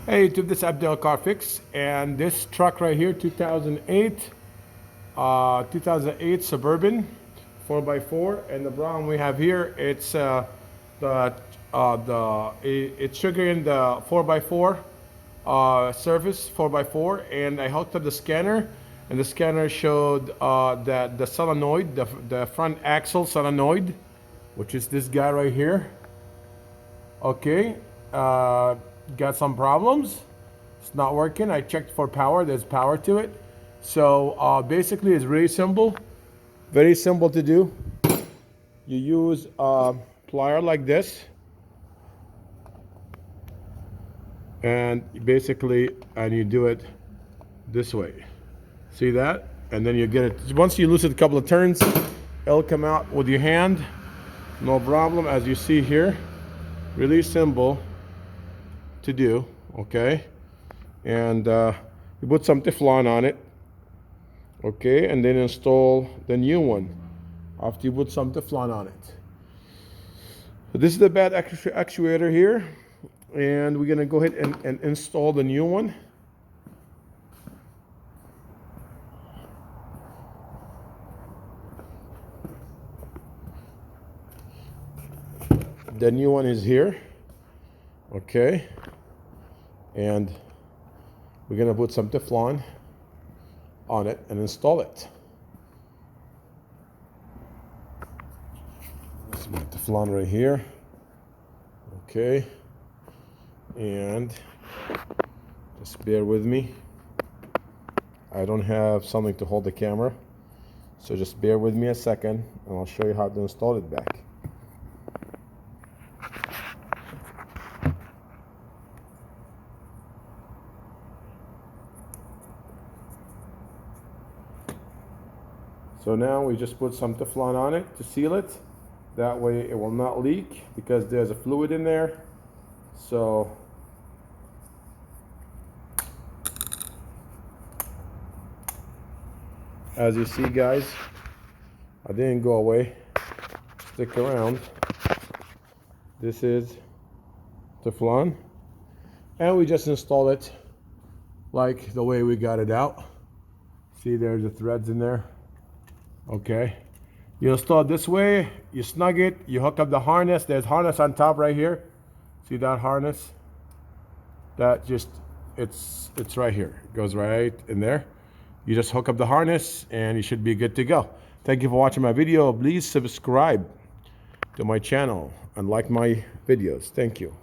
Hey YouTube, this is Abdel Car Fix, and this truck right here, 2008 Suburban 4x4, and the brown we have here, it's it's triggering the 4x4 surface 4x4, and I hooked up the scanner, and the scanner showed that the solenoid, the front axle solenoid, which is this guy right here. Okay, got some problems. It's not working. I checked for power. There's power to it. So basically, it's really simple. Very simple to do. You use a plier like this, and you do it this way. See that? And then you get it. Once you loosen it a couple of turns, it'll come out with your hand. No problem, as you see here. Really simple to do, okay? And you put some Teflon on it, okay? And then install the new one after you put some Teflon on it. So this is the bad actuator here, and we're gonna go ahead and install the new one. The new one is here, okay, and we're gonna put some Teflon on it and install it. Let's put Teflon right here, okay, and just bear with me. I don't have something to hold the camera, so just bear with me a second, and I'll show you how to install it back. So now we just put some Teflon on it to seal it. That way it will not leak because there's a fluid in there. So as you see, guys, I didn't go away. Stick around. This is Teflon, and we just install it like the way we got it out. See, there's the threads in there. Okay, you install it this way, you snug it, you hook up the harness. There's harness on top right here. See that harness? That just, it's right here. It goes right in there. You just hook up the harness and you should be good to go. Thank you for watching my video. Please subscribe to my channel and like my videos. Thank you.